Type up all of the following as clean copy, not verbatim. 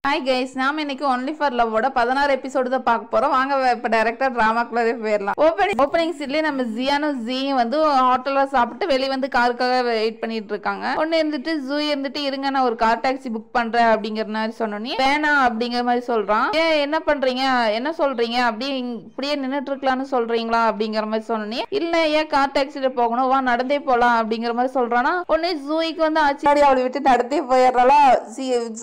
Hi guys, நாம இன்னைக்கு only for லவ்வோட 16 episode தான் பார்க்க போறோம். வாங்க இப்ப டைரக்டா டிராமாக்குள்ளே போயிடலாம். ஓப்பனிங் சீன்லயே நம்ம ஜியானும் ஜீயும் வந்து ஹோட்டல்ல சாப்பிட்டு வெளியே வந்து காருக்காக வெயிட் பண்ணிட்டு இருக்காங்க. ஒன்னு இருந்துட்டு ஜூ இருந்துட்டு இருங்க, நான் ஒரு கார் டாக்ஸி புக் பண்றேன் அப்படிங்கிற மாதிரி சொன்னோன்னே வேணாம் அப்படிங்கிற மாதிரி சொல்றான். ஏன் என்ன பண்றீங்க, என்ன சொல்றீங்க, இப்படியே நின்றுட்டு இருக்கலாம்னு சொல்றீங்களா அப்படிங்கிற மாதிரி சொன்னோன்னே இல்ல ஏன் கார் டாக்ஸில போகணும், வா நடந்தே போலாம் அப்படிங்கிற மாதிரி சொல்றானா. உடனே ஜூய்க்கு வந்து ஆச்சு, அவளை விட்டு நடந்தே போயிடுறாளா.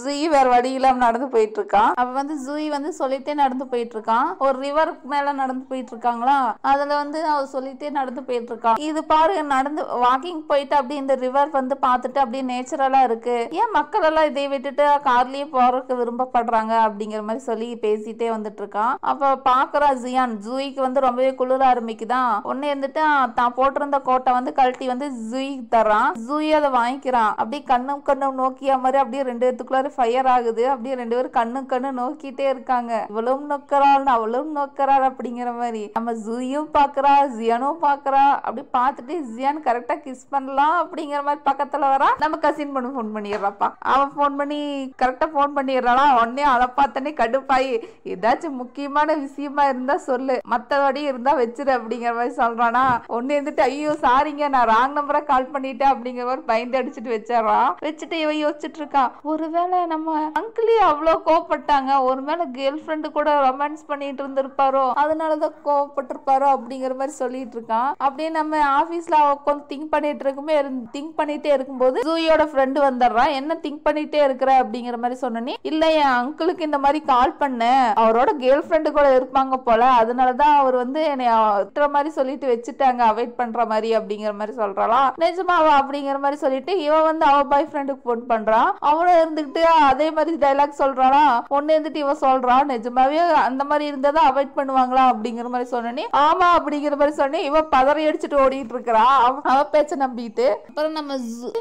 ஜூ வேற வழி இல்லாம நடந்து போயிட்டு இருக்கான். அவ வந்து ஜூய் வந்து சொல்லிட்டே நடந்து போயிட்டு இருக்கான். ஒரு ரிவர் மேல நடந்து போயிட்டு இருக்காங்களா, அதுல வந்து அவ சொல்லிட்டே நடந்து போயிட்டு இருக்கான். இது பாரு, நடந்து வாக்கிங் போயிட்டு அப்படி இந்த ரிவர் வந்து பார்த்துட்டு அப்படியே நேச்சுரலா இருக்கு, ஏன் மக்கள் எல்லாம் இதை விட்டுட்டு கார்லயே போறதுக்கு விரும்பப்படுறாங்க அப்படிங்கிற மாதிரி சொல்லி பேசிட்டே வந்துட்டு இருக்கான். அப்ப பாக்குறா ஜியான், ஜூய்க்கு வந்து ரொம்பவே குளிர ஆரம்பிக்குதான். ஒன்னு இருந்துட்டு தான் போட்டிருந்த கோட்டை வந்து கழட்டி வந்து ஜூய்க்கு தரான். ஜூய் அதை வாங்கிக்கிறான். அப்படியே கண்ணும் நோக்கிய மாதிரி அப்படியே ரெண்டு பேத்துக்குள்ளார ஃபயர் ஆகுது. அப்படியே ரெண்டு பேரும் கண்ணு நோக்கிட்டே இருக்காங்க. இவளும் நோக்கறாள் அவளும் நோக்கறாள் அப்படிங்கிற மாதிரி நம்ம ஜூயும் பாக்குறா, ஜியானும் பாக்குறா. அப்படி பார்த்துட்டு ஜியான் கரெக்டா கிஸ் பண்ணலாம் அப்படிங்கிற மாதிரி பக்கத்துல வரா. நம்ம கசின் பண்ண போன் பண்ணிடுறாப்பா. அவன் போன் பண்ணி கரெக்டா போன் பண்ணிடுறாளா. உடனே அதை பார்த்தனே கடுப்பாயி ஏதாச்சும் முக்கியமான விஷயமா இருந்தா சொல்லு, மத்தபடி இருந்தா வச்சிரு அப்படிங்கிற மாதிரி சொல்றானா. ஒன்னு இருந்துட்டு ஐயோ சாரிங்க, நான் ராங் நம்பரா கால் பண்ணிட்டேன் அப்படிங்கிற மாதிரி பயந்து அடிச்சுட்டு வச்சிட்டு இவன் யோசிச்சுட்டு இருக்கான், ஒருவேளை நம்ம அங்கிளே அவ்வளவு கோவப்பட்டாங்க, ஒருவேளை கேர்ள் ஃப்ரெண்டு கூட ரொமான்ஸ் பண்ணிட்டு இருந்திருப்பாரோ, அதனாலதான் கோவப்பட்டிருப்பாரோ அப்படிங்கிற மாதிரி சொல்லிட்டு இருக்கான். அப்படியே நம்ம ஆபீஸ்ல உட்காந்து திங்க் பண்ணிட்டே இருக்கும்போது ஜூயோட ஃப்ரெண்டு வந்துடுறான். என்ன திங்க் பண்ணிட்டே இருக்கிற அப்படிங்கிற மாதிரி சொன்னே, இல்ல என் அங்கிளுக்கு இந்த மாதிரி கால் பண்ண, அவரோட கேர்ள் ஃப்ரெண்டு கூட இருப்பாங்க போல, அதனாலதான் அவர் வந்து என்னை மாதிரி சொல்லிட்டு வச்சுட்டாங்க, அவாய்ட் பண்ற மாதிரி அப்படிங்கிற மாதிரி சொல்றாளா. நிஜமாவா அப்படிங்கிற மாதிரி சொல்லிட்டு இவன் வந்து அவ பாய் ஃப்ரெண்டுக்கு போன் பண்றான். அவனும் இருந்துகிட்டு அதே மாதிரி டைலாக் சொல்றாளா. ஒன்னு இருந்துட்டு இவன் சொல்றான், நிஜமாவே அந்த மாதிரி இருந்ததை அவாய்ட் பண்ணுவாங்களா அப்படிங்கிற மாதிரி சொன்னே, ஆமா அப்படிங்கிற மாதிரி சொன்னேன். இவன் பதறி அடிச்சுட்டு ஓடிட்டு இருக்கிறா. அவ பேச்ச நம்பிட்டு அப்புறம்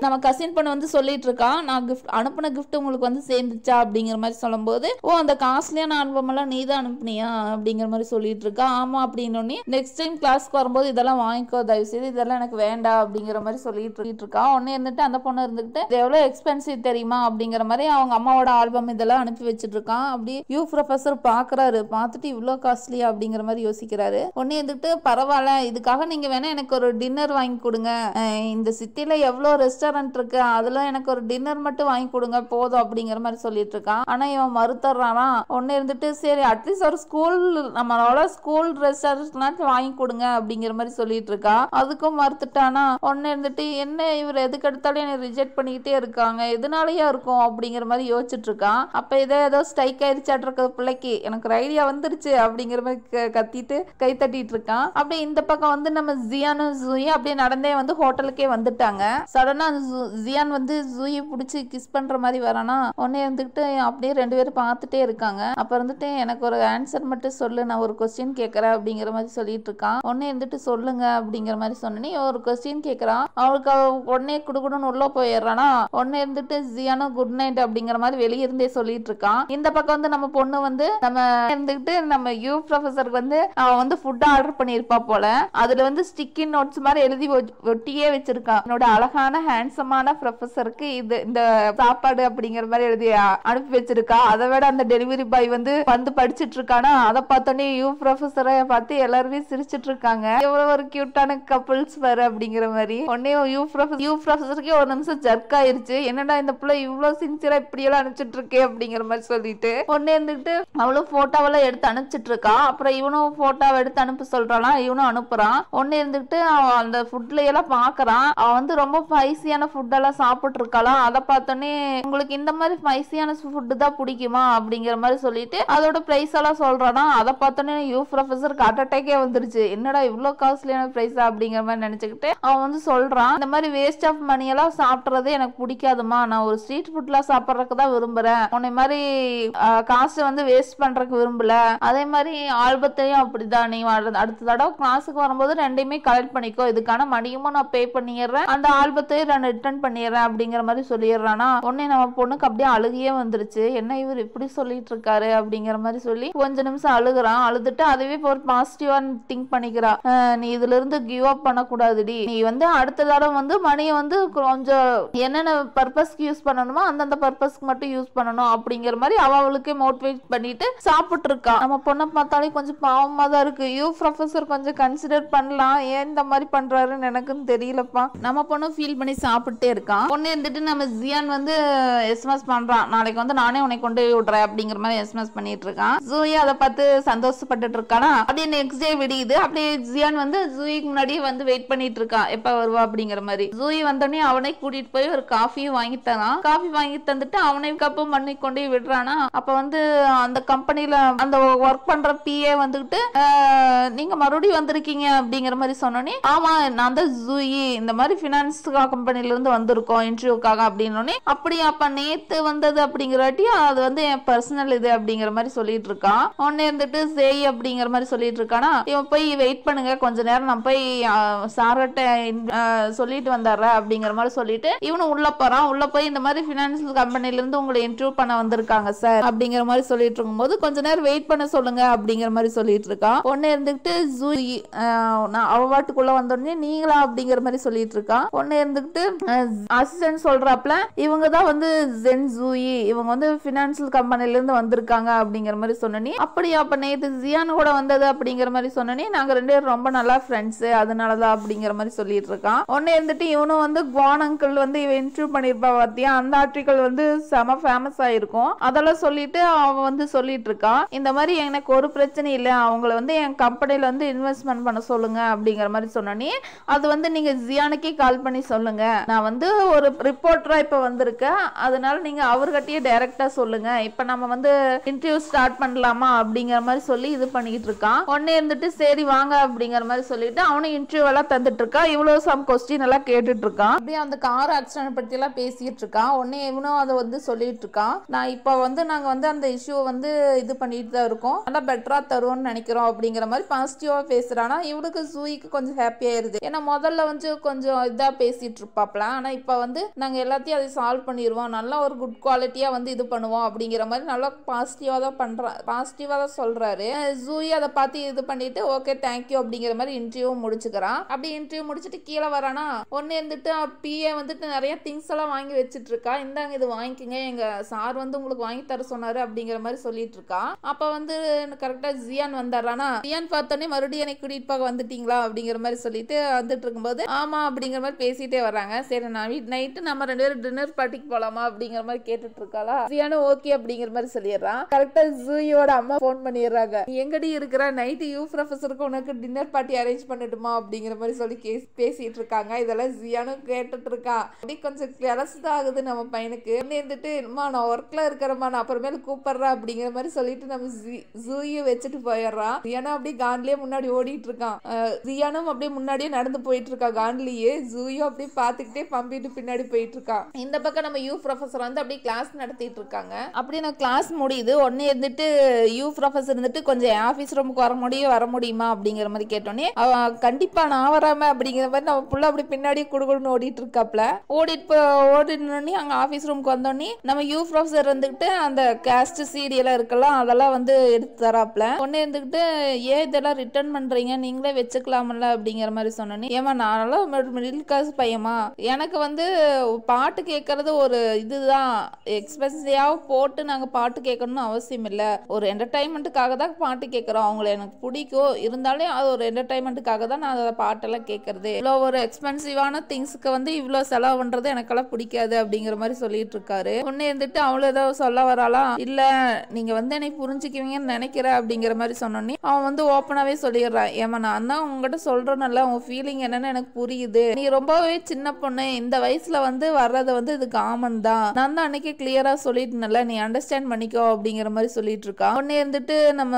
நம்ம கசின் பண்ண வந்து சொல்லிட்டு இருக்கான், நான் அனுப்பின கிஃப்ட் உங்களுக்கு வந்து சேர்ந்துச்சா அப்படிங்கிற மாதிரி சொல்லும் போது, ஓ அந்த காஸ்ட்லியான ஆல்பம் எல்லாம் நீ தான் அனுப்புனியா அப்படிங்கிற மாதிரி சொல்லிட்டு இருக்கா. ஆமா அப்படின்னு நெக்ஸ்ட் டைம் கிளாஸ்க்கு வரும்போது இதெல்லாம் வாங்கிக்கோ தயவு செய்து, இதெல்லாம் எனக்கு வேண்டாம் அப்படிங்கிற மாதிரி சொல்லிட்டு இருக்கா. ஒன்னு இருந்துட்டு அந்த பொண்ணு இருந்துகிட்டு இது எவ்வளவு எக்ஸ்பென்சிவ் தெரியுமா அப்படிங்கிற மாதிரி அவங்க அம்மாவோட ஆல்பம் இதெல்லாம் அனுப்பி வச்சிட்டு இருக்கான். அப்படி ப்ரொஃபசர் பாக்குறாரு, பார்த்துட்டு இவ்வளவு காஸ்ட்லியா அப்படிங்கிற மாதிரி யோசிக்கிறாரு. ஒன்னு இருந்துட்டு பரவாயில்ல, இதுக்காக நீங்க வேணா எனக்கு ஒரு டின்னர் வாங்கி கொடுங்க, இந்த சிட்டில எவ்வளவு ரெஸ்டாரண்ட் இருக்கு, அதுல எனக்கு ஒரு டின்னர் மட்டும் வாங்கி கொடுங்க போதும் அப்படிங்கிற மாதிரி சொல்லிட்டு இருக்கான். ஆனா இவன் மறுத்தர்றானா. ஒன்னு இருந்துட்டு சரி அட்லீஸ்ட் ஒரு நம்மளோட ஸ்கூல் ரெஸ்டாரண்ட் வாங்கி கொடுங்க அப்படிங்கிற மாதிரி சொல்லிட்டு இருக்கா. அதுக்கும் மறுத்துட்டானா. ஒன்னு இருந்துட்டு என்ன இவர் எதுக்கு எடுத்தாலும் என்ன ரிஜெக்ட் பண்ணிக்கிட்டே இருக்காங்க, எதனாலயா இருக்கும் அப்படிங்கிற மாதிரி யோசிச்சுட்டு இருக்கான். அப்ப ஏதோ ஸ்ட்ரைக் ஆயிடுச்சாட்டு இருக்க பிள்ளைக்கு, எனக்கு ஒரு ஐடியா வந்துருச்சு அப்படிங்கிற மாதிரி கத்திட்டு கை தட்டிட்டு இருக்கான். அப்படி இந்த பக்கம் வந்து நம்ம ஜியானும் ஜூயும் அப்படியே நடந்தே வந்து ஹோட்டலுக்கே வந்துட்டாங்க. சடனா ஜியான் வந்து ஜூயை பிடிச்சி கிஸ் பண்ற மாதிரி வரானா. உடனே வந்துட்டு அப்படியே ரெண்டு பேரும் பார்த்துட்டே இருக்காங்க. அப்ப இருந்துட்டு எனக்கு ஒரு ஆன்சர் மட்டும் சொல்லு, நான் ஒரு கொஸ்டின் கேட்கறேன் அப்படிங்கிற மாதிரி சொல்லிட்டு இருக்கான். உடனே இருந்துட்டு சொல்லுங்க அப்படிங்கிற மாதிரி சொன்னே ஒரு கொஸ்டின் கேட்கறான். அவளுக்கு உடனே குடுகுடுன்னு உள்ள போயிடுறானா. உடனே இருந்துட்டு ஜியானும் குட் நைட் அப்படிங்கிற மாதிரி வெளியே இருந்தே சொல்லிட்டு இருக்கான். இந்த பக்கம் வந்து நம்ம பொண்ணு வந்து நம்ம இருந்துகிட்டு நம்ம யூ ப்ரொஃபசருக்கு வந்து அவன் வந்து ஃபுட் ஆர்டர் பண்ணிருப்பா போல, அதுல வந்து ஸ்டிக்கி நோட்ஸ் மாதிரி எழுதி ஒட்டியே வச்சிருக்கான். என்னோட அழகான ஹேண்ட்ஸமான ப்ரொஃபசருக்கு இது இந்த சாப்பாடு அப்படிங்கிற மாதிரி எழுதி அனுப்பி வச்சிருக்கா. அதை விட அந்த டெலிவரி பாய் வந்து படிச்சுட்டு இருக்கானா. அதை பார்த்தோன்னே யூ ப்ரொஃபசரை பார்த்து எல்லாருமே சிரிச்சிட்டு இருக்காங்க. எவ்வளவு ஒரு கியூட்டான கப்பிள்ஸ் வர அப்படிங்கிற மாதிரி. உடனே யூ ப்ரொஃபசருக்கே ஒரு நிமிஷம் ஜர்க் ஆயிருச்சு, என்னடா இந்த பிள்ளை இவ்வளவு சின்சியரா இப்படி எல்லாம் அனுப்பிச்சிட்டு இருக்கே அப்படிங்கிற மாதிரி சொல்லிட்டு ஒன்னே இருந்துட்டு அவளும் போட்டோவெல்லாம் எடுத்து அனுப்பிச்சிட்டு இருக்கா. அப்புறம் இவனும் போட்டோவை எடுத்து அனுப்ப சொல்றானா, இவனும் அனுப்புறான். ஒன்னே இருந்துட்டு அவன் அந்த ஃபுட்ல எல்லாம் பாக்குறான். அவன் வந்து ரொம்ப ஸ்பைசியான ஃபுட் எல்லாம் சாப்பிட்டு இருக்காளாம். அதை பார்த்தோன்னே உங்களுக்கு இந்த மாதிரி ஸ்பைசியான ஃபுட்டு தான் பிடிக்குமா அப்படிங்கிற மாதிரி சொல்லிட்டு அதோட பிரைஸ் எல்லாம் சொல்றானா. அதை பார்த்தோன்னே யூ ப்ரொஃபசருக்கு ஹார்ட் அட்டாக்கே வந்துருச்சு, என்னடா இவ்வளவு காஸ்ட்லியான பிரைஸா அப்படிங்கிற மாதிரி நினைச்சுக்கிட்டு அவன் வந்து சொல்றான், இந்த மாதிரி வேஸ்ட் ஆஃப் மணி எல்லாம் சாப்பிடுறது எனக்கு பிடிக்காதுமா, நான் ஒரு ஸ்ட்ரீட் ஃபுட்லாம் சாப்பிட்றதுக்கு தான் விரும்புறேன், உன்னை மாதிரி காசு வந்து வேஸ்ட் பண்றதுக்கு விரும்பல. அதே மாதிரி ஆல்பத்தையும் அப்படிதான், நீ அடுத்த தடவை கிளாஸுக்கு வரும்போது ரெண்டையுமே கலெக்ட் பண்ணிக்கோ, இதுக்கான மணியும் நான் பே பண்ணிடுறேன், அந்த ஆல்பத்தையும் நான் ரிட்டர்ன் பண்ணிடுறேன் அப்படிங்கிற மாதிரி சொல்லிடுறானா. உடனே நம்ம பொண்ணுக்கு அப்படியே அழுகியே வந்துருச்சு, என்ன இவர் இப்படி சொல்லிட்டு இருக்காரு அப்படிங்கிற மாதிரி சொல்லி கொஞ்ச நிமிஷம் அழுகுறான். அழுதுட்டு அதுவே ஒரு பாசிட்டிவா திங்க் பண்ணிக்கிறா, நீ இதுல இருந்து கிவ் அப் பண்ணக்கூடாதுடி, நீ வந்து அடுத்த தடவை வந்து மணியை வந்து கொஞ்சம் என்னென்ன பர்பஸ்க்கு யூஸ் பண்ணணுமோ அந்தந்த பர்பஸ்க்கு மட்டும் யூஸ் பண்ணணும் அப்படிங்கிற மாதிரி அவளுக்கே மோட்டிவேட் பண்ணிட்டு சாப்பிட்டு இருக்கா. நம்ம பொண்ணை பார்த்தாலே கொஞ்சம் பாவமா தான் இருக்கு. ப்ரொஃபசர் கொஞ்சம் கன்சிடர் பண்ணலாம், ஏன் இந்த மாதிரி பண்றாருன்னு எனக்குன்னு தெரியலப்பா. நம்ம பொண்ணு ஃபீல் பண்ணி சாப்பிட்டே இருக்கான். பொண்ணு இருந்துட்டு நம்ம ஜியான் வந்து எஸ்எம்எஸ் பண்றான், நாளைக்கு வந்து நானே உன்னை கொண்டு விடுறேன் அப்படிங்கிற மாதிரி எஸ்எம்எஸ் பண்ணிட்டு இருக்கான். ஜூயி அதை பார்த்து சந்தோஷப்பட்டுட்டு இருக்கானா. அப்படியே நெக்ஸ்ட் டே விடியுது. அப்படியே ஜியான் வந்து ஜூயிக்கு முன்னாடியே வந்து வெயிட் பண்ணிட்டு இருக்கான், எப்ப வருவா அப்படிங்கிற மாதிரி. ஜூயி வந்தோடனே அவனை கூட்டிட்டு போய் ஒரு காஃபியும் வாங்கி தரான். காஃபி வாங்கி தந்துட்டு அவனை கப்பும் பண்ணி கொண்டு விடுறானா. அப்ப வந்து அந்த கம்பெனில அந்த ஒர்க் பண்ற பிஏ வந்துட்டு நீங்க மறுபடியும் வந்திருக்கீங்க அப்படிங்கிற மாதிரி சொன்னோன்னே, ஆமா நான் தான் ஜூயி, இந்த மாதிரி பினான்ஸ் கம்பெனில இருந்து வந்திருக்கோம் இன்டர்வியூக்காக அப்படின்னு. அப்படியே அப்ப நேத்து வந்தது அப்படிங்கிறட்டி அது வந்து என் பர்சனல் இது அப்படிங்கிற மாதிரி சொல்லிட்டு இருக்கான். உடனே இருந்துட்டு சேய் அப்படிங்கிற மாதிரி சொல்லிட்டு இருக்கானா. இவன் போய் வெயிட் பண்ணுங்க கொஞ்ச நேரம், நான் போய் சார்கிட்ட சொல்லிட்டு வந்தார அப்படிங்கிற மாதிரி சொல்லிட்டு இவனும் உள்ள போறான். உள்ள போய் இந்த மாதிரி பினான்சியல் கம்பெனில இருந்து உங்களை இன்டர்வியூ பண்ண வந்திருக்காங்க சார் அப்படிங்கிற மாதிரி சொல்லிட்டு இருக்கும்போது, கொஞ்ச நேரம் வெயிட் பண்ண சொல்லுங்க அப்படிங்கிற மாதிரி சொல்லிட்டு இருக்கான். உடனே இருந்துட்டு ஜூயி நான் அவ வாட்டுக்குள்ள வந்தோடனே நீங்களா அப்படிங்கிற மாதிரி சொல்லிட்டு இருக்கான். உடனே இருந்துட்டு அசிஸ்டன்ட் சொல்றாப்ல, இவங்க தான் வந்து ஜென் ஜூயி, இவங்க வந்து பினான்சியல் கம்பெனில இருந்து வந்திருக்காங்க அப்படிங்கிற மாதிரி சொன்னனே. அப்படியே அப்ப நேத்து ஜியான் கூட வந்தது அப்படிங்கிற மாதிரி சொன்னனே, நாங்க ரெண்டு பேரும் ரொம்ப நல்லா ஃப்ரெண்ட்ஸ் அதனாலதான் அப்படிங்கிற மாதிரி சொல்லிட்டு இருக்கான். உடனே இருந்துட்டு இவனும் வந்து குவான் அங்கிள் வந்து இவன் இன்டர்வியூ பண்ணிருப்பா பார்த்தியா, அந்த ஆர்டிக்கல் வந்து செம ஃபேமஸ் ஆயிருக்கும், அதெல்லாம் சொல்லிட்டு அவன் வந்து சொல்லிட்டு இருக்கான். இந்த மாதிரி எனக்கு ஒரு பிரச்சனை இல்லை, அவங்கள வந்து என் கம்பெனில வந்து இன்வெஸ்ட்மெண்ட் பண்ண சொல்லுங்க அப்படிங்கிற மாதிரி சொன்னனே. அது வந்து நீங்க ஜியானுக்கே கால் பண்ணி சொல்லுங்க, நான் வந்து ஒரு ரிப்போர்ட்டரா இப்ப வந்திருக்கேன், அதனால நீங்க அவர்கிட்டயே டைரக்டா சொல்லுங்க, இப்ப நம்ம வந்து இன்டர்வியூ ஸ்டார்ட் பண்ணலாமா அப்படிங்கிற மாதிரி சொல்லி இது பண்ணிட்டு இருக்கான். உடனே இருந்துட்டு சரி வாங்க அப்படிங்கிற மாதிரி சொல்லிட்டு அவனும் இன்டர்வியூ எல்லாம் தந்துட்டு இருக்கான். இவ்வளவு சம் கொஸ்டின் எல்லாம் கேட்டுட்டு இருக்கான். அப்படியே அந்த கார் ஆக்சிடென்ட் பத்தி எல்லாம் பேசிட்டு இருக்கான். உடனே இவனும் அதை வந்து சொல்லிட்டு இருக்கான், நான் இப்ப வந்து நாங்க வந்து அந்த இஷ்யூ வந்து இது பண்ணிட்டு தான் இருக்கோம், நல்லா பெட்டரா தருவோம்னு நினைக்கிறோம் அப்படிங்கிற மாதிரி பாசிட்டிவா பேசுறானா. இவனுக்கு ஜூயிக்கு கொஞ்சம் ஹாப்பி ஆயிருது. ஏன்னா முதல்ல வந்து கொஞ்சம் இதா பேசிட்டு இருப்பாப்ல, ஆனா இப்ப வந்து நாங்க எல்லாத்தையும் அதை சால்வ் பண்ணிடுவோம், நல்லா ஒரு குட் குவாலிட்டியா வந்து இது பண்ணுவோம் அப்படிங்கிற மாதிரி நல்லா பாசிட்டிவா தான் பண்றான், பாசிட்டிவா தான் சொல்றாரு. ஜூயி அதை பார்த்து இது பண்ணிட்டு ஓகே தேங்க்யூ அப்படிங்கிற மாதிரி இன்டர்வியூ முடிச்சுக்கிறான். அப்படி இன்டர்வியூ முடிச்சுட்டு கீழே வரானா. ஒன்னு இருந்துட்டு பிஏ வந்துட்டு நிறைய திங்ஸ் எல்லாம் வாங்கி வச்சிட்டு இருக்கா. இந்தாங்க இது வாங்கிக்கங்க, எங்க சார் வந்து உங்களுக்கு வாங்கி தர சொன்னாரு அப்படிங்கிற மாதிரி சொல்லிட்டு இருக்கா. அப்ப வந்து கரெக்டா ஜியான் வந்தாரானா. ஜியான் பார்த்தோன்னே மறுபடியும் எனக்கு கூட்டிட்டு பார்க்க வந்துட்டீங்களா அப்படிங்கிற மாதிரி சொல்லிட்டு வந்துட்டு இருக்கும்போது, ஆமா அப்படிங்கிற மாதிரி பேசிட்டே வராங்க. சரி நான் நைட்டு நம்ம ரெண்டு பேரும் டின்னர் பார்ட்டிக்கு போலாமா அப்படிங்கிற மாதிரி கேட்டுட்டு இருக்காளா. ஜியானும் ஓகே அப்படிங்கிற மாதிரி சொல்லிடுறான். கரெக்டா ஜூயோட அம்மா போன் பண்ணிடுறாங்க, எங்கடி இருக்கிற, நைட்டு ப்ரொஃபசருக்கு உனக்கு டின்னர் பார்ட்டி அரேஞ்ச் பண்ணட்டுமா அப்படிங்கிற மாதிரி சொல்லி பேசிட்டு இருக்காங்க. இதெல்லாம் ஜியானும் கேட்டுட்டு இருக்கா. அப்படி கொஞ்சம் கிளஸ் தான் ஆகுது நம்ம பையனுக்கு. இருந்துட்டு நான் ஒர்க்ல இருக்கிறமா, நான் அப்புறமேல கூப்பிடுறேன் அப்படிங்கிற மாதிரி சொல்லிட்டு நம்ம ஜூயை வச்சுட்டு போயிடுறான். ஜியானும் அப்படியே கான்லயே முன்னாடி ஓடிட்டு இருக்கான். ஜியானும் அப்படியே முன்னாடியே நடந்து போயிட்டு இருக்கா கான்லயே. ஜூயும் அப்படியே பாத்துக்கிட்டே பம்பிட்டு பின்னாடி போயிட்டு இருக்கான். இந்த பக்கம் நம்ம ப்ரொஃபசர் வந்து அப்படியே கிளாஸ் நடத்திட்டு இருக்காங்க. அப்படியே நான் கிளாஸ் முடியுது. உடனே இருந்துட்டு ப்ரொஃபசர் இருந்துட்டு கொஞ்சம் ஆபீஸ் ரூமுக்கு வர முடியுமா அப்படிங்கிற மாதிரி கேட்டோன்னே, கண்டிப்பா நான் வராம அப்படிங்கிற மாதிரி நம்ம புள்ள அப்படி பின்னாடி குடுகுடுன்னு ஓடிட்டு இருக்காப்ல. ஓடினோடனே அங்க ஆபீஸ் ரூமுக்கு வந்தோடனே நம்ம ப்ரொஃபசர் இருந்துகிட்டு அந்த கேஸ்ட் சிடி எல்லாம் இருக்கலாம் அதெல்லாம் வந்து எடுத்து தராப்ல. உடனே இருந்துகிட்டு ஏன் இதெல்லாம் ரிட்டர்ன் பண்றீங்க, நீங்களே வச்சுக்கலாம்ல அப்படிங்கிற மாதிரி சொன்னோன்னே, ஏமா நானும் மிடில் கிளாஸ் பையமா, எனக்கு வந்து பாட்டு கேட்கறது ஒரு இதுதான், எக்ஸ்பென்சிவா போட்டு நாங்க பாட்டு கேட்கணும்னு அவசியம் இல்ல, ஒரு என்டர்டைன்மெண்ட்டுக்காக தான் பாட்டு கேட்கறோம், அவங்களை எனக்கு பிடிக்கும், இருந்தாலும் அது ஒரு என்டர்டைன்மெண்ட்டுக்காக தான் நான் அதை பாட்டெல்லாம் கேட்கறது, இவ்வளோ ஒரு எக்ஸ்பென்சிவான திங்ஸ்க்கு வந்து இவ்வளோ செலவு பண்றது எனக்கெல்லாம் பிடிக்காது அப்படிங்கிற மாதிரி சொல்லிட்டு இருக்காரு. உடனே இருந்துட்டு அவள ஏதோ சொல்ல வராலாம், இல்ல நீங்க வந்து என்னை புரிஞ்சுக்குவீங்கன்னு நினைக்கிறேன் அப்படிங்கிற மாதிரி சொன்னோன்னே அவன் வந்து ஓப்பனாவே சொல்லிடுறான், ஏமா நான் தான் உங்ககிட்ட சொல்றேன்ல உன் ஃபீலிங் என்னன்னு எனக்கு புரியுது, நீ ரொம்பவே சின்ன பொண்ணு, இந்த வயசுல வந்து வர்றது வந்து இது காமன் தான், நான் தான் அன்னைக்கு கிளியரா சொல்லிட்டேன்ல, நீ அண்டர்ஸ்டாண்ட் பண்ணிக்கோ அப்படிங்கிற மாதிரி சொல்லிட்டு இருக்கா. உடனே இருந்துட்டு நம்ம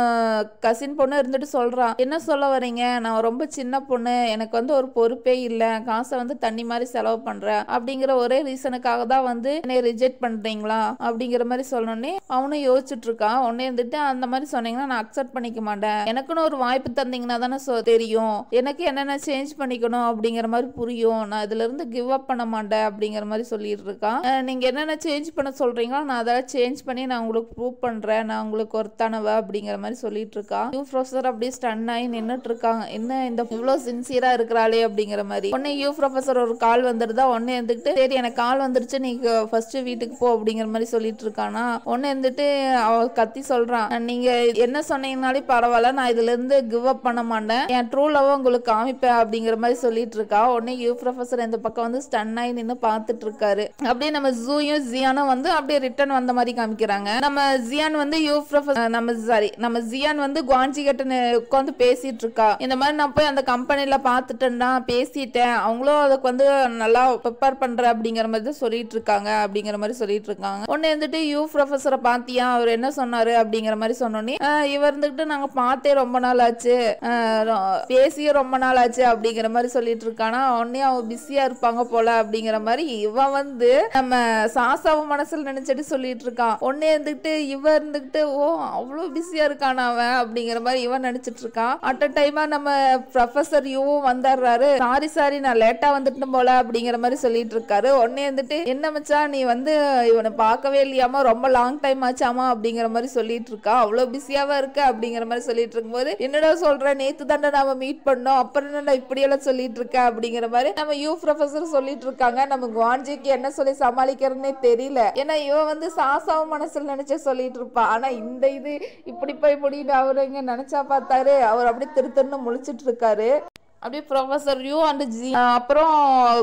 கசின் பொண்ணு இருந்துட்டு சொல்றான், என்ன சொல்ல வரீங்க, நான் ரொம்ப சின்ன பொண்ணு, எனக்கு வந்து ஒரு பொறுப்பே இல்லை, காசை வந்து தண்ணி மாதிரி செலவு பண்றேன் அப்படிங்கிற ஒரே ரீசனுக்காக தான் வந்து என்னை ரிஜெக்ட் பண்றீங்களா அப்படிங்கிற மாதிரி சொல்லணுன்னே அவனும் யோசிச்சுட்டு இருக்கான். உடனே இருந்துட்டு அந்த மாதிரி சொன்னீங்கன்னா நான் அக்செப்ட் பண்ணிக்க மாட்டேன், எனக்குன்னு ஒரு வாய்ப்பு தந்தீங்கன்னா தானே தெரியும் எனக்கு என்னென்ன சேஞ்ச் பண்ணிக்கணும் அப்படிங்கிற மாதிரி புரியும், நான் இதுல இருந்து கிவ் அப் பண்ண மாட்டேன் அப்படிங்கிற மாதிரி சொல்லிட்டு இருக்கான். நீங்க என்னென்ன சேஞ்ச் பண்ண சொல்றீங்களோ நான் அதெல்லாம் சேஞ்ச் பண்ணி நான் உங்களுக்கு ப்ரூவ் பண்றேன், நான் உங்களுக்கு ஒருத்தானவ அப்படிங்கிற மாதிரி சொல்லிட்டு இருக்கான். ப்ரொஃபசர் அப்படியே ஸ்டன் ஆகி நின்னுட்டு இருக்காங்க, என்ன இந்த இவ்வளவு சின்சியரா இருக்கிறாளே அப்படிங்கிற மாதிரி. உடனே ப்ரொஃபசர் ஒரு கால் வந்துருதா. உடனே இருந்துட்டு சரி எனக்கு கால் வந்துருச்சு, நீங்க ஃபர்ஸ்ட் வீட்டுக்கு போ அப்படிங்கிற மாதிரி சொல்லிட்டு இருக்கானா. உடனே வந்துட்டு அவ கத்தி சொல்றான், நீங்க என்ன சொன்னீங்கனாலே பரவாயில்ல, நான் இதுல இருந்து கிவ் அப் பண்ண மாட்டேன், என் ட்ரூ லவ் உங்களுக்கு காமிப்பேன் அப்படிங்கிற மாதிரி சொல்லிட்டு இருக்கா. உடனே யூ ப்ரொஃபசர் இந்த பக்கம் வந்து ஸ்டன் ஆகி நின்று பார்த்துட்டு இருக்காரு. அப்படியே நம்ம ஜூயும் ஜியானும் வந்து அப்படியே ரிட்டர்ன் வந்த மாதிரி காமிக்கிறாங்க. நம்ம ஜியான் வந்து யூ ப்ரொஃபசர் நம்ம ஜியான் வந்து குவான்ஜி கிட்ட உட்காந்து பேசிட்டு இருக்கா. இந்த மாதிரி நான் போய் அந்த கம்பெனில பார்த்துட்டேன்டா, பேசிட்டேன், அவங்களும் அதுக்கு வந்து நல்லா ப்ரிப்பேர் பண்ற அப்படிங்கிற மாதிரி தான் சொல்லிட்டு இருக்காங்க அப்படிங்கிற மாதிரி சொல்லிட்டு இருக்காங்க. உடனே வந்துட்டு யூ ப்ரொஃபசரை பாத்தியா, அவர் என்ன சொன்னாரு அப்படிங்கிற மாதிரி சொன்னோன்னே இவர் இருந்துகிட்டு நாங்க பார்த்தே ரொம்ப நாள் ஆச்சு, பேசிய ரொம்ப நாள் ஆச்சு அப்படிங்கிற மாதிரி சொல்லிட்டு இருக்கானா. உடனே அவன் பிஸியா இருப்பாங்க போல அப்படிங்கிற மாதிரி இவன் வந்து நம்ம சாசாவும் மனசுல நினைச்சிட்டு சொல்லிட்டு இருக்கான். உடனே இருந்துகிட்டு இவன் இருந்துகிட்டு ஓ அவ்வளவு பிஸியா இருக்கானா அவன் அப்படிங்கிற மாதிரி இவன் நினைச்சிட்டு இருக்கான். அட் அ டைமா நம்ம ப்ரொஃபசர் யூவும் வந்துடுறாரு. சாரி நான் லேட்டா வந்துட்டு போல அப்படிங்கிற மாதிரி சொல்லிட்டு இருக்காரு. உடனே வந்துட்டு என்ன மச்சான் நீ வந்து இவனை பார்க்கவே இல்லையாமா, ரொம்ப லாங் டைம் ஆச்சாமா அப்படிங்கிற மாதிரி சொல்லிட்டு இருக்கா. அவ்வளவு பிஸியாவா இருக்க அப்படிங்கிற மாதிரி சொல்லிட்டு இருக்கும்போது என்னடா சொல்ற, நேத்து தாண்டா நாம மீட் பண்ணோம், அப்புறம் என்னடா இப்படியெல்லாம் சொல்லிட்டு இருக்க அப்படிங்கிற மாதிரி நம்ம யூ ப்ரொஃபசர் சொல்லிட்டு இருக்காங்க. நம்ம குவான்ஜிக்கு என்ன சொல்லி சமாளிக்கிறதுனே தெரியல. ஏன்னா இவன் வந்து சாசாவும் மனசுல நினைச்சே சொல்லிட்டு இருப்பா. ஆனா இந்த இது இப்படி போய் முடியும் அவரு இங்க நினைச்சா பார்த்தாரு, அவர் அப்படி திருத்தன்னு முழிச்சிட்டு இருக்காரு. அப்படியே ப்ரொஃபசர் யூ அண்ட் ஜி அப்புறம்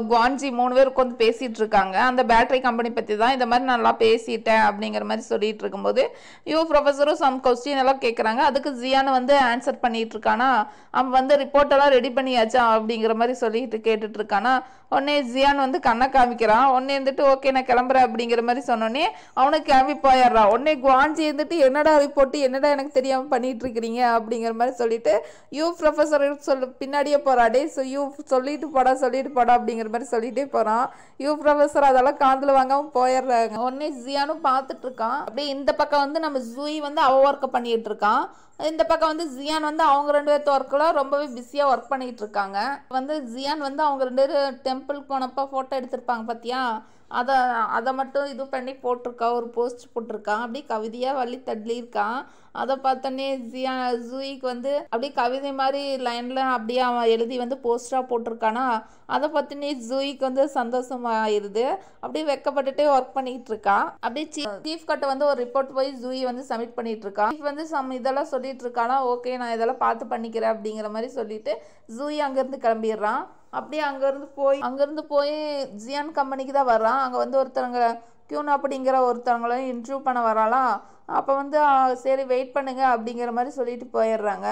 குவான்ஜி 3 பேர் உட்காந்து பேசிட்டு இருக்காங்க. அந்த பேட்டரி கம்பெனி பத்தி தான் இந்த மாதிரி நல்லா பேசிட்டேன் அப்படிங்கிற மாதிரி சொல்லிட்டு இருக்கும்போது யூ ப்ரொஃபசரும் சம் கொஸ்டின் எல்லாம் கேட்குறாங்க. அதுக்கு ஜியானு வந்து ஆன்சர் பண்ணிட்டு இருக்கானா. அவன் வந்து ரிப்போர்ட் எல்லாம் ரெடி பண்ணியாச்சா அப்படிங்கிற மாதிரி சொல்லிட்டு கேட்டுட்டு இருக்கானா. உடனே ஜியான் வந்து கண்ணை காமிக்கிறான். உடனே வந்துட்டு ஓகே நான் கிளம்புறேன் அப்படிங்கிற மாதிரி சொன்னோடனே அவனுக்கு கிளம்பி போயிடுறான். உடனே குவான்ஜி வந்துட்டு என்னடா ரிப்போர்ட், என்னடா எனக்கு தெரியாம பண்ணிட்டு இருக்கிறீங்க அப்படிங்கிற மாதிரி சொல்லிட்டு யூ ப்ரொஃபசர் பின்னாடியே போறாடே. யூ சொல்லிட்டு போடா அப்படிங்கிற மாதிரி சொல்லிட்டே போறான். யூ ப்ரொஃபசர் அதெல்லாம் காதுல வாங்காம போயிடுறாங்க. உடனே ஜியானும் பார்த்துட்டு இருக்கான். அப்படியே இந்த பக்கம் வந்து நம்ம ஜூயி வந்து அவ ஒர்க் பண்ணிட்டு இருக்கான். இந்த பக்கம் வந்து ஜியான் வந்து அவங்க 2 பேர்த்து ஒர்க்கில் ரொம்பவே பிஸியாக ஒர்க் பண்ணிட்டு இருக்காங்க. வந்து ஜியான் வந்து அவங்க 2 பேரும் டெம்பிள் போனப்போ ஃபோட்டோ எடுத்திருப்பாங்க பார்த்தியா, அதை மட்டும் இது பண்ணி போட்டிருக்கா, ஒரு போஸ்ட் போட்டிருக்கான். அப்படியே கவிதையாக வள்ளி தள்ளியிருக்கான். அதை பார்த்தோன்னே ஜூயிக்கு வந்து அப்படியே கவிதை மாதிரி லைனில் அப்படியே அவன் எழுதி வந்து போஸ்டராக போட்டிருக்கானா. அதை பார்த்தோன்னே ஜூயிக்கு வந்து சந்தோஷமாயிருது. அப்படியே வெக்கப்பட்டுட்டே ஒர்க் பண்ணிட்டு இருக்கான். அப்படியே சீஃப் கிட்ட வந்து ஒரு ரிப்போர்ட் போய் ஜூயி வந்து சப்மிட் பண்ணிட்டு இருக்கான். சீஃப் வந்து இதெல்லாம் சொல்லிட்டு இருக்கானா. ஓகே நான் இதெல்லாம் பார்த்து பண்ணிக்கிறேன் அப்படிங்கிற மாதிரி சொல்லிட்டு ஜூயி அங்கேருந்து கிளம்பிடுறான். அப்படியே அங்கேருந்து போய் ஜியான் கம்பெனிக்கு தான் வர்றான். அங்கே வந்து ஒருத்தவங்க கியூன் அப்படிங்கிற ஒருத்தவங்களையும் இன்டர்வியூ பண்ண வராலாம். அப்போ வந்து சரி வெயிட் பண்ணுங்க அப்படிங்கிற மாதிரி சொல்லிட்டு போயிடுறாங்க.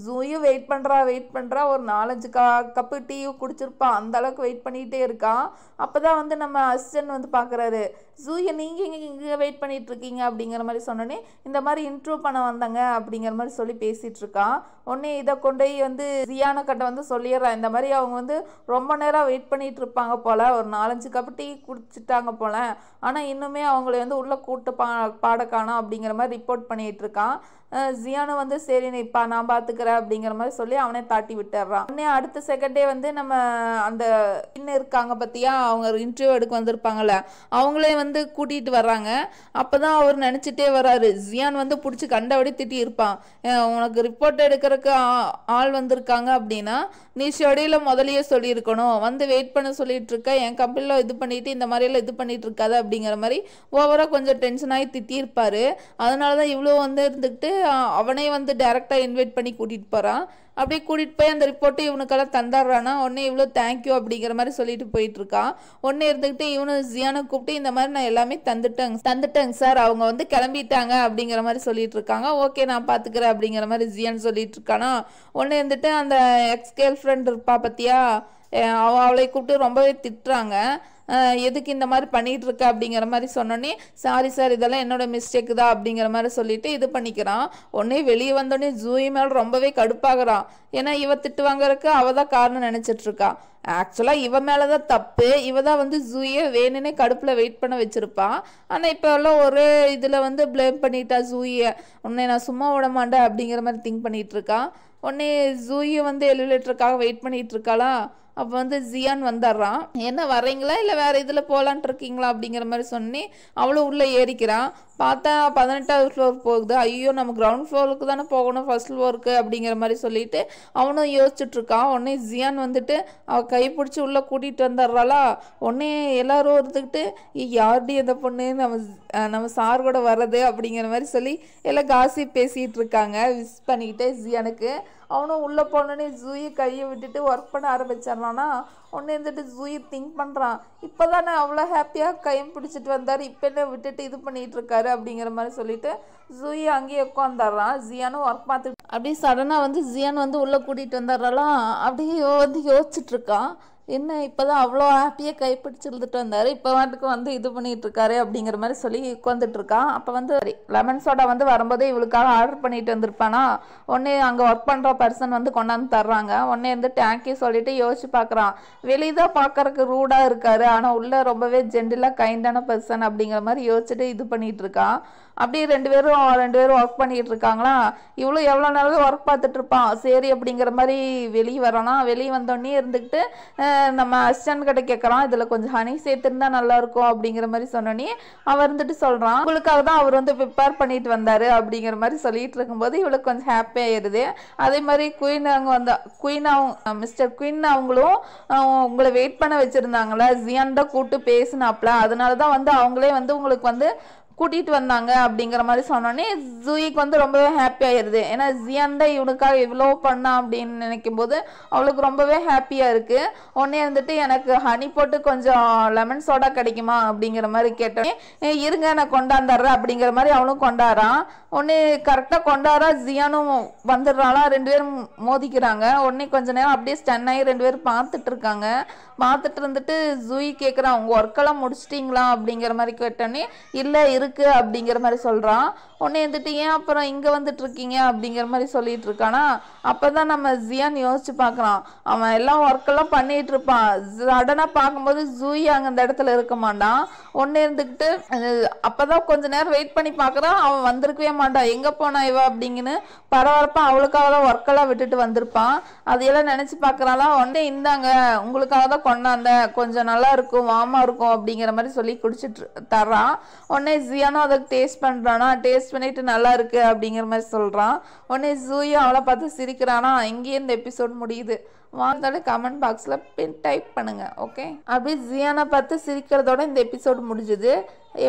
ஜூயும் வெயிட் பண்ணுறா ஒரு 4-5 கப்பு டீ குடிச்சிருப்பான். அந்த அளவுக்கு வெயிட் பண்ணிகிட்டே இருக்கான். அப்போ தான் வந்து நம்ம அசிஸ்டன்ட் வந்து பார்க்குறாரு. ஜூயை நீங்கள் இங்கே வெயிட் பண்ணிட்டு இருக்கீங்க அப்படிங்கிற மாதிரி சொன்னோன்னே இந்த மாதிரி இன்டர்வியூ பண்ண வந்தாங்க அப்படிங்கிற மாதிரி சொல்லி பேசிகிட்டு இருக்கான். உடனே இதை கொண்டு போய் வந்து ஜியானு கிட்ட வந்து சொல்லிடுறான். இந்த மாதிரி அவங்க வந்து ரொம்ப நேரம் வெயிட் பண்ணிட்டு இருப்பாங்க போல், ஒரு 4-5 கப்பு டீ குடிச்சிட்டாங்க போல், ஆனால் இன்னுமே அவங்கள வந்து உள்ளே கூட்டு பாட காணோம் அப்படிங்கிற மாதிரி ரிப்போர்ட் பண்ணிட்டு இருக்கான். ஜியானு வந்து சரி இப்போ நான் பார்த்துக்கிறேன் அப்படிங்கிற மாதிரி சொல்லி அவனே தாட்டி விட்டுறான். உடனே அடுத்த செகண்டே வந்து நம்ம அந்த இன்னும் இருக்காங்க பார்த்தியா, அவங்க இன்டர்வியூ எடுக்க வந்திருப்பாங்கல்ல, அவங்களே வந்து கூட்டிகிட்டு வர்றாங்க. அப்போ தான் அவர் நினச்சிட்டே வர்றாரு. ஜியான் வந்து பிடிச்சி கண்டபடி திட்டி இருப்பான். உனக்கு ரிப்போர்ட் எடுக்கிறதுக்கு ஆள் வந்திருக்காங்க அப்படின்னா நீ ஷெடியூலில் முதலையே சொல்லியிருக்கணும், வந்து வெயிட் பண்ண சொல்லிட்டு இருக்க, என் கம்பெனியில் இது பண்ணிட்டு இந்த மாதிரியெல்லாம் இது பண்ணிட்டு இருக்காது அப்படிங்கிற மாதிரி ஓவராக கொஞ்சம் டென்ஷனாகி திட்டியிருப்பாரு. அதனால தான் இவ்வளோ வந்து இருந்துக்கிட்டு அவனே வந்து டைரெக்டாக இன்வைட் பண்ணி கூட்டிகிட்டு போகிறான். அப்படியே கூட்டிகிட்டு போய் அந்த ரிப்போர்ட்டு இவனுக்கெல்லாம் தந்துடுறானா. உடனே இவ்வளோ தேங்க்யூ அப்படிங்கிற மாதிரி சொல்லிட்டு போயிட்டுருக்கான். உடனே இருந்துக்கிட்டு இவனு ஜியானை கூப்பிட்டு இந்த மாதிரி நான் எல்லாமே தந்துட்டேங்க சார், அவங்க வந்து கிளம்பிட்டாங்க அப்படிங்கிற மாதிரி சொல்லிட்டு இருக்காங்க. ஓகே நான் பார்த்துக்கிறேன் அப்படிங்கிற மாதிரி ஜியான் சொல்லிட்டு இருக்கானா. உடனே இருந்துட்டு அந்த எக்ஸ் கேர்ள் ஃப்ரெண்ட் இருப்பா பார்த்தியா, அவளை கூப்பிட்டு ரொம்பவே திட்டுறாங்க. எதுக்கு இந்த மாதிரி பண்ணிகிட்டு இருக்க அப்படிங்கிற மாதிரி சொன்னோன்னே சாரி சார் இதெல்லாம் என்னோட மிஸ்டேக்கு தான் அப்படிங்கிற மாதிரி சொல்லிட்டு இது பண்ணிக்கிறான். உடனே வெளியே வந்தோடனே ஜூயி மேலே ரொம்பவே கடுப்பாகிறான். ஏன்னா இவ திட்டு வாங்கறதுக்கு அவ தான் காரணம் நினச்சிட்ருக்கா. ஆக்சுவலாக இவ மேலே தான் தப்பு, இவ தான் வந்து ஜூயை வேணுன்னே கடுப்பில் வெயிட் பண்ண வச்சுருப்பான். ஆனால் இப்போ எல்லாம் ஒரே இதில் வந்து ப்ளேம் பண்ணிட்டா ஜூயை, உன்னை நான் சும்மா விட மாட்டேன் அப்படிங்கிற மாதிரி திங்க் பண்ணிகிட்டு இருக்கான். உடனே ஜூயை வந்து எலிவேட்டருக்காக வெயிட் பண்ணிகிட்டு இருக்காளா. அப்போ வந்து ஜியான் வந்துடுறான். என்ன வர்றீங்களா இல்லை வேற இதில் போகலான்ட்டு இருக்கீங்களா அப்படிங்கிற மாதிரி சொன்னி அவளும் உள்ளே ஏறிக்கிறான். பார்த்தா 18வது ஃப்ளோர் போகுது. ஐயோ நம்ம கிரவுண்ட் ஃப்ளோருக்கு தானே போகணும் ஃபர்ஸ்ட் ஃப்ளோருக்கு அப்படிங்கிற மாதிரி சொல்லிட்டு அவனும் யோசிச்சுட்டு இருக்கான். உடனே ஜியான் வந்துட்டு அவள் கை பிடிச்சி உள்ளே கூட்டிகிட்டு வந்துடுறாளா. உடனே எல்லாரும் ஒருத்துக்கிட்டு யார்டி அந்த பொண்ணு நம்ம சார் கூட வர்றது அப்படிங்கிற மாதிரி சொல்லி எல்லாம் காசி பேசிகிட்டு இருக்காங்க விஷ் பண்ணிக்கிட்டே ஜியானுக்கு. அவனும் உள்ளே போனோடனே ஜூயை கையை விட்டுட்டு ஒர்க் பண்ண ஆரம்பிச்சிட்றான்னா. உடனே இருந்துட்டு ஜூயை திங்க் பண்ணுறான், இப்போ தானே அவ்வளோ ஹாப்பியாக கையும் பிடிச்சிட்டு வந்தார், இப்போ என்ன விட்டுட்டு இது பண்ணிகிட்டு இருக்காரு அப்படிங்கிற மாதிரி சொல்லிட்டு ஜூயை அங்கேயே உட்காந்துடுறான். ஜியானும் ஒர்க் பார்த்துட்டு அப்படியே சடனாக வந்து ஜியான் வந்து உள்ளே கூட்டிகிட்டு வந்துடுறாலாம். அப்படியே வந்து யோசிச்சுட்டு இருக்கான், என்ன இப்போ தான் அவ்வளோ ஹாப்பியாக கைப்பிடிச்சு இழுத்துட்டு வந்தார், இப்போ வாட்டுக்கு வந்து இது பண்ணிகிட்டு இருக்காரு அப்படிங்கிற மாதிரி சொல்லி உட்காந்துட்டு இருக்கான். அப்போ வந்து லெமன் சோடா வந்து வரும்போதே இவளுக்காக ஆர்டர் பண்ணிட்டு வந்திருப்பானா. உடனே அங்கே ஒர்க் பண்ணுற பர்சன் வந்து கொண்டாந்து தர்றாங்க. உடனே வந்து தேங்க்யூ சொல்லிட்டு யோசிச்சு பார்க்குறான். வெளியே தான் பார்க்கறக்கு ரூடாக இருக்காரு, ஆனால் உள்ளே ரொம்பவே ஜென்டிலாக கைண்டான பர்சன் அப்படிங்கிற மாதிரி யோசிச்சுட்டு இது பண்ணிகிட்டு இருக்கான். அப்படியே ரெண்டு பேரும் ஒர்க் பண்ணிகிட்டு இருக்காங்களா. இவ்வளோ எவ்வளோ நாளாக ஒர்க் பார்த்துட்டு இருப்பான். சரி அப்படிங்கிற மாதிரி வெளியே வரானா. வெளியே வந்தோடனே இருந்துக்கிட்டு நம்ம அசிஸ்டன்ட் கிட்ட கேட்குறான், இதில் கொஞ்சம் ஹனி சேர்த்துருந்தா நல்லாயிருக்கும் அப்படிங்கிற மாதிரி சொன்னோன்னே அவன் இருந்துட்டு சொல்கிறான், உங்களுக்காக தான் அவர் வந்து ப்ரிப்பேர் பண்ணிட்டு வந்தார் அப்படிங்கிற மாதிரி சொல்லிட்டு இருக்கும்போது இவளுக்கு கொஞ்சம் ஹாப்பி ஆயிடுது. அதே மாதிரி மிஸ்டர் குயின் அவங்களும் உங்களை வெயிட் பண்ண வச்சுருந்தாங்களே, ஜியான் தான் கூப்பிட்டு பேசினாப்ல, அதனால தான் வந்து அவங்களே வந்து உங்களுக்கு வந்து கூட்டிகிட்டு வந்தாங்க அப்படிங்கிற மாதிரி சொன்னோன்னே ஜூயிக்கு வந்து ரொம்பவே ஹாப்பி ஆயிடுது. ஏன்னா ஜியான் தான் இவனுக்காக இவ்வளோ பண்ணான் அப்படின்னு நினைக்கும் போது அவளுக்கு ரொம்பவே ஹாப்பியாக இருக்குது. உடனே வந்துட்டு எனக்கு ஹனி போட்டு கொஞ்சம் லெமன் சோடா கிடைக்குமா அப்படிங்கிற மாதிரி கேட்டோன்னே இருங்க நான் கொண்டாந்துடுறேன் அப்படிங்கிற மாதிரி அவனும் கொண்டாடுறான். உடனே கரெக்டாக கொண்டாடுறா. ஜியானும் வந்துடுறாளா. ரெண்டு பேரும் மோதிக்கிறாங்க. உடனே கொஞ்ச நேரம் அப்படியே ஸ்டன் ஆகி ரெண்டு பேரும் பார்த்துட்டு இருக்காங்க. பார்த்துட்டு இருந்துட்டு ஜூயி கேட்குறான், உங்கள் ஒர்க்கெல்லாம் முடிச்சிட்டிங்களா அப்படிங்கிற மாதிரி கேட்டோன்னே இல்லை இருக்கு அப்படிங்கிற மாதிரி சொல்கிறான். உடனே இருந்துட்டு ஏன் அப்புறம் இங்கே வந்துட்டு இருக்கீங்க அப்படிங்கிற மாதிரி சொல்லிட்டு இருக்கானா. அப்போ தான் நம்ம ஜியான் யோசிச்சு பார்க்குறான், அவன் எல்லாம் ஒர்க்கெல்லாம் பண்ணிட்டு இருப்பான். சடனாக பார்க்கும்போது ஜூயி அங்கே அந்த இடத்துல இருக்க மாட்டான். உடனே இருந்துக்கிட்டு அப்போ தான் கொஞ்ச நேரம் வெயிட் பண்ணி பார்க்குறான், அவன் வந்திருக்கவே மாட்டான். எங்கே போனா இவ அப்படிங்கன்னு பரவாயில்லப்பா அவளுக்காக தான் ஒர்க்கெல்லாம் விட்டுட்டு வந்திருப்பான். அதையெல்லாம் நினச்சி பார்க்குறாளா. உடனே இந்தாங்க உங்களுக்காக தான் கொண்டாந்த, கொஞ்சம் நல்லா இருக்கும் வாமா இருக்கும் அப்படிங்கிற மாதிரி சொல்லி குடிச்சிட்டு தர்றான். உடனே ஜியானும் அதை டேஸ்ட் பண்ணுறானா. டேஸ்ட் பண்ணிட்டு நல்லா இருக்கு அப்படிங்கிற மாதிரி சொல்கிறான். உடனே ஜூயும் அவளை பார்த்து சிரிக்கிறானா. இங்கேயே இந்த எபிசோட் முடியுது. வாங்கத்தாலே கமெண்ட் பாக்ஸில் டைப் பண்ணுங்கள். ஓகே, அப்படி ஜியானை பார்த்து சிரிக்கிறதோட இந்த எபிசோட் முடிஞ்சுது.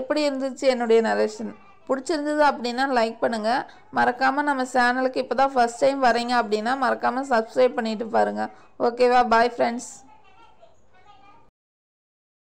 எப்படி இருந்துச்சு என்னுடைய நரேஷன்? பிடிச்சிருந்தது அப்படின்னா லைக் பண்ணுங்கள். மறக்காமல் நம்ம சேனலுக்கு இப்போ தான் ஃபர்ஸ்ட் டைம் வரீங்க அப்படின்னா மறக்காமல் சப்ஸ்கிரைப் பண்ணிட்டு பாருங்கள். ஓகேவா? Bye friends.